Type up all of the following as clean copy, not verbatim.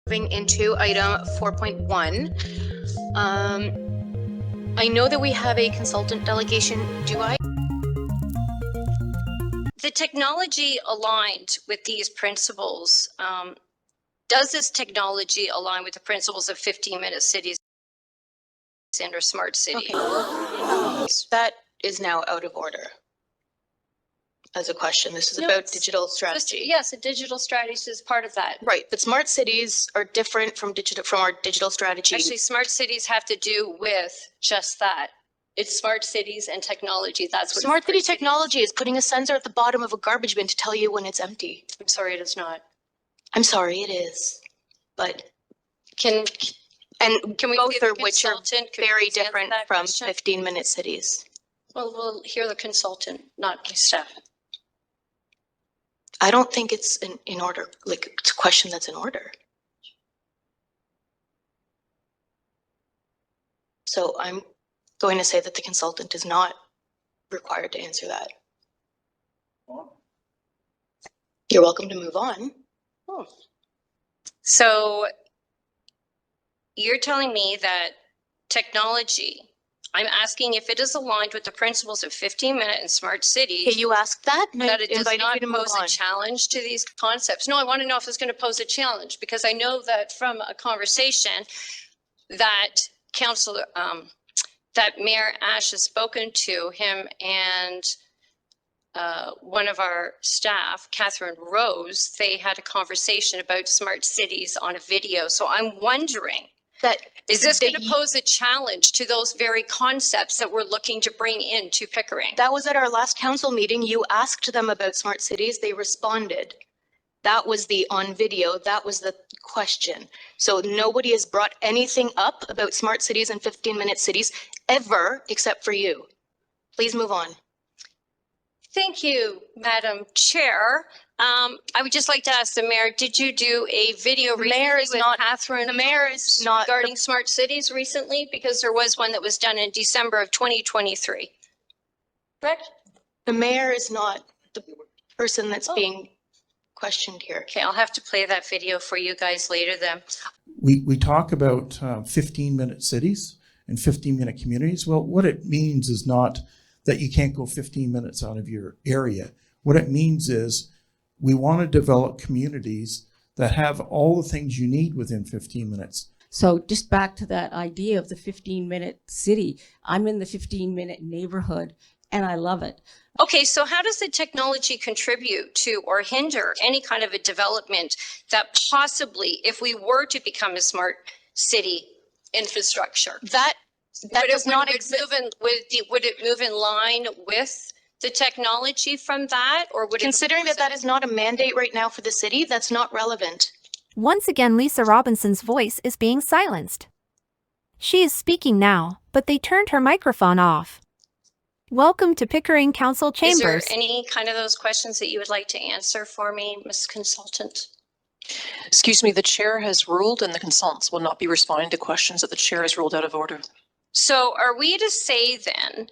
Moving into item 4.1. I know that we have a consultant delegation. Do I? The technology aligned with these principles. Does this technology align with the principles of 15-minute cities and or smart city? Okay. That is now out of order as a question. This is about digital strategy. Yes, a digital strategy is part of that. Right, but smart cities are different from our digital strategy. Actually, smart cities have to do with just that. It's smart cities and technology. That's what Smart city technology is putting a sensor at the bottom of a garbage bin to tell you when it's empty. I'm sorry, it is not. I'm sorry, it is. But can we both are which are very different from 15-minute cities. Well, we'll hear the consultant, not my staff. I don't think it's in order. Like, it's a question that's in order. So I'm going to say that the consultant is not required to answer that. You're welcome to move on. Oh. So you're telling me that technology, I'm asking if it is aligned with the principles of 15-minute and smart cities. Okay, you asked that? That it does not pose a challenge to these concepts. No, I want to know if it's going to pose a challenge, because I know that from a conversation that Councillor, that Mayor Ash has spoken to him and one of our staff, Catherine Rose, they had a conversation about smart cities on a video. So I'm wondering, is this going to pose a challenge to those very concepts that we're looking to bring into Pickering? That was at our last council meeting. You asked them about smart cities. They responded. That was on video. That was the question. So nobody has brought anything up about smart cities and 15-minute cities ever, except for you. Please move on. Thank you, Madam Chair. I would just like to ask the mayor, did you do a video recently with Catherine? The mayor is not regarding smart cities recently, because there was one that was done in December of 2023. Correct? The mayor is not the person that's being questioned here. Okay, I'll have to play that video for you guys later then. We talk about 15-minute cities and 15-minute communities. Well, what it means is not that you can't go 15 minutes out of your area. What it means is we want to develop communities that have all the things you need within 15 minutes. So just back to that idea of the 15-minute city. I'm in the 15-minute neighborhood and I love it. Okay, so how does the technology contribute to or hinder any kind of a development that possibly, if we were to become a smart city infrastructure, that does not exist? Would it move in line with the technology from that, or would considering that is not a mandate right now for the city, that's not relevant. Once again, Lisa Robinson's voice is being silenced. She is speaking now, but they turned her microphone off. Welcome to Pickering Council Chambers. Is there any kind of those questions that you would like to answer for me, Ms. Consultant? Excuse me, the chair has ruled and the consultants will not be responding to questions that the chair has ruled out of order. So are we to say then,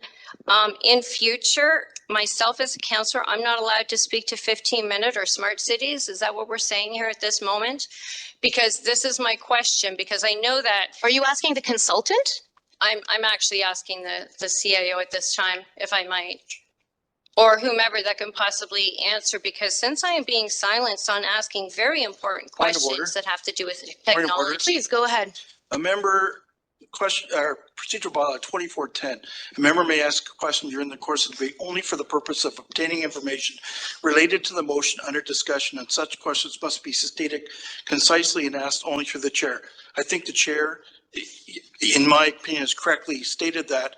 in future, myself as a councillor, I'm not allowed to speak to 15-minute or smart cities? Is that what we're saying here at this moment? Because this is my question, because I know that... Are you asking the consultant? I'm actually asking the CIO at this time, if I might, or whomever that can possibly answer, because since I am being silenced on asking very important questions that have to do with technology. Please go ahead. A member procedural bylaw 2410. A member may ask a question during the course of the debate only for the purpose of obtaining information related to the motion under discussion, and such questions must be stated concisely and asked only through the chair. I think the chair, in my opinion, has correctly stated that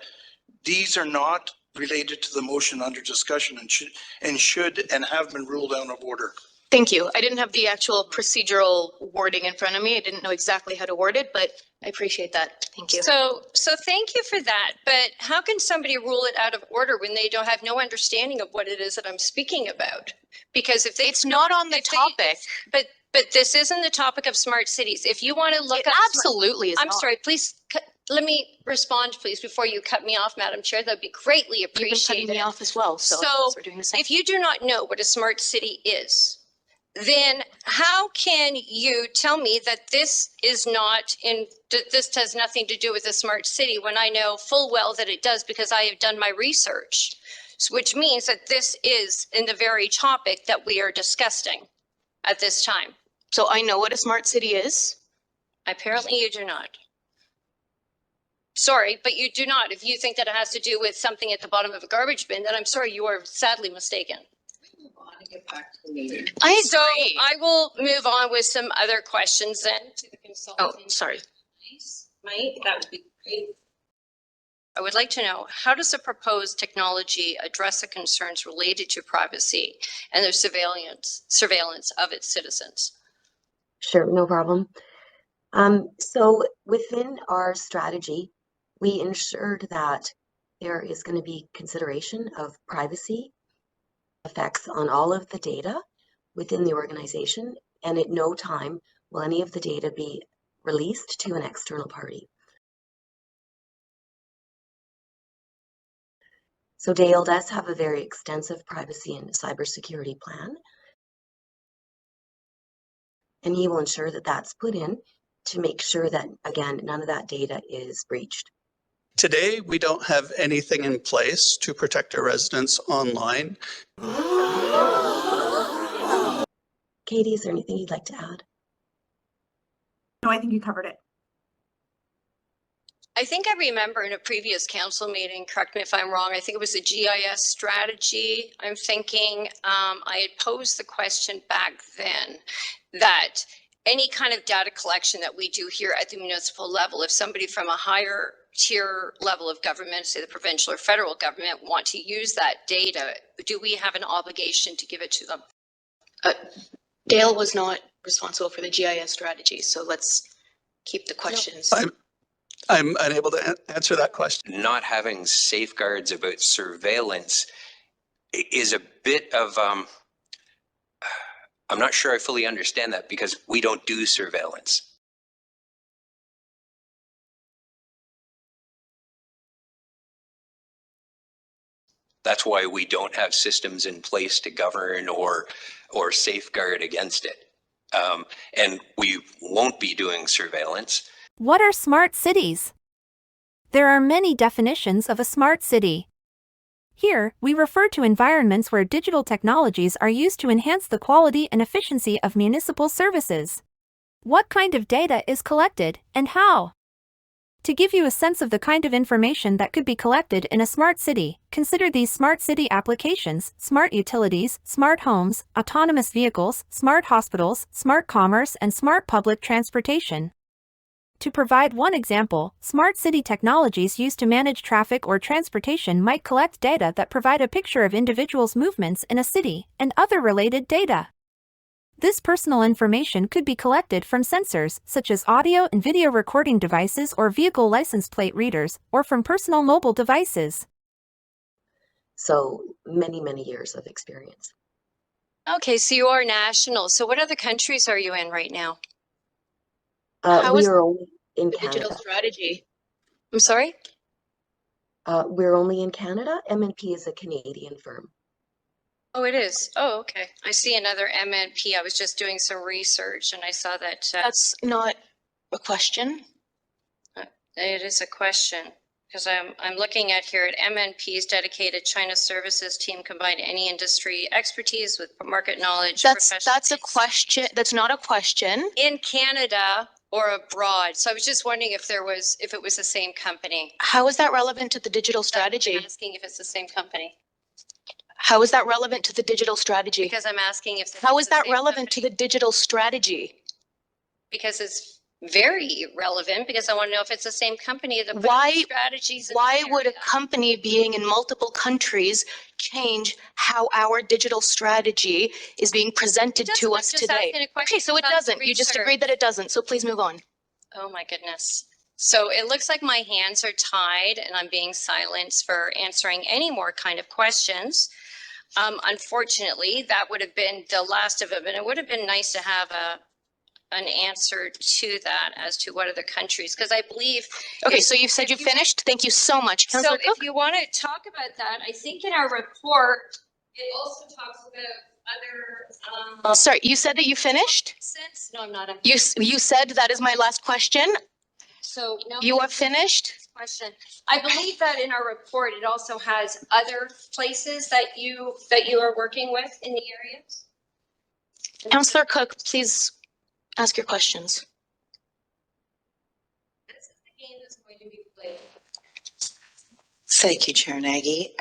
these are not related to the motion under discussion and should and have been ruled out of order. Thank you. I didn't have the actual procedural wording in front of me. I didn't know exactly how to word it, but I appreciate that. Thank you. So thank you for that. But how can somebody rule it out of order when they don't have no understanding of what it is that I'm speaking about? Because if it's not on the topic. But this isn't the topic of smart cities. If you want to look up, absolutely is. I'm sorry. Please let me respond, please, before you cut me off, Madam Chair. That'd be greatly appreciated. You've been cutting me off as well. So we're doing the same. If you do not know what a smart city is, then how can you tell me that this is not in, that this has nothing to do with a smart city when I know full well that it does because I have done my research, which means that this is in the very topic that we are discussing at this time. So I know what a smart city is. Apparently you do not. Sorry, but you do not. If you think that it has to do with something at the bottom of a garbage bin, then I'm sorry, you are sadly mistaken. So I will move on with some other questions then to the consultant. Oh, sorry. Mike, that would be great. I would like to know, how does the proposed technology address the concerns related to privacy and the surveillance of its citizens? Sure, no problem. So within our strategy, we ensured that there is going to be consideration of privacy effects on all of the data within the organization, and at no time will any of the data be released to an external party. So Dale does have a very extensive privacy and cybersecurity plan, and he will ensure that that's put in to make sure that, again, none of that data is breached. Today, we don't have anything in place to protect our residents online. Katie, is there anything you'd like to add? No, I think you covered it. I think I remember in a previous council meeting, correct me if I'm wrong, I think it was the GIS strategy. I'm thinking I had posed the question back then that any kind of data collection that we do here at the municipal level, if somebody from a higher tier level of government, say the provincial or federal government, want to use that data, do we have an obligation to give it to them? Dale was not responsible for the GIS strategy, so let's keep the questions. I'm unable to answer that question. Not having safeguards about surveillance is a bit of, I'm not sure I fully understand that because we don't do surveillance. That's why we don't have systems in place to govern or safeguard against it. And we won't be doing surveillance. What are smart cities? There are many definitions of a smart city. Here, we refer to environments where digital technologies are used to enhance the quality and efficiency of municipal services. What kind of data is collected, and how? To give you a sense of the kind of information that could be collected in a smart city, consider these smart city applications: smart utilities, smart homes, autonomous vehicles, smart hospitals, smart commerce, and smart public transportation. To provide one example, smart city technologies used to manage traffic or transportation might collect data that provide a picture of individuals' movements in a city and other related data. This personal information could be collected from sensors such as audio and video recording devices or vehicle license plate readers, or from personal mobile devices. So many, many years of experience. Okay, so you are national. So what other countries are you in right now? How We is are only in The digital Canada. strategy. I'm sorry? We're only in Canada. MNP is a Canadian firm. Oh, it is. Oh, okay. I see another MNP. I was just doing some research and I saw that That's not a question. it is a question. Because I'm looking at here at MNP's dedicated China services team combined any industry expertise with market knowledge. That's a question. That's not a question. In Canada or abroad. So I was just wondering if it was the same company. How is that relevant to the digital strategy? I'm asking if it's the same company. How is that relevant to the digital strategy? Because I'm asking if. How is that relevant to the digital strategy? Because it's very relevant, because I want to know if it's the same company that. Why- Strategies. in Why the would a area. company being in multiple countries change how our digital strategy is being presented It to doesn't. us I'm just today? asking a question Okay, so it about doesn't. You just research. agreed that it doesn't. So please move on. Oh my goodness. So it looks like my hands are tied and I'm being silenced for answering any more kind of questions. Unfortunately, that would have been the last of it, and it would have been nice to have an answer to that as to what are the countries, because I believe. Okay, if- so you've said if you've you- finished. Thank you so much. So Councillor Cook? if you want to talk about that, I think in our report, it also talks about other, Sorry, you said that you finished? no, I'm not. You said that is my last question. So no. You are finished? Question. I believe that in our report, it also has other places that you are working with in the areas. Councillor Cook, please ask your questions. This is the game that's going to be played. Thank you, Chair Nagy.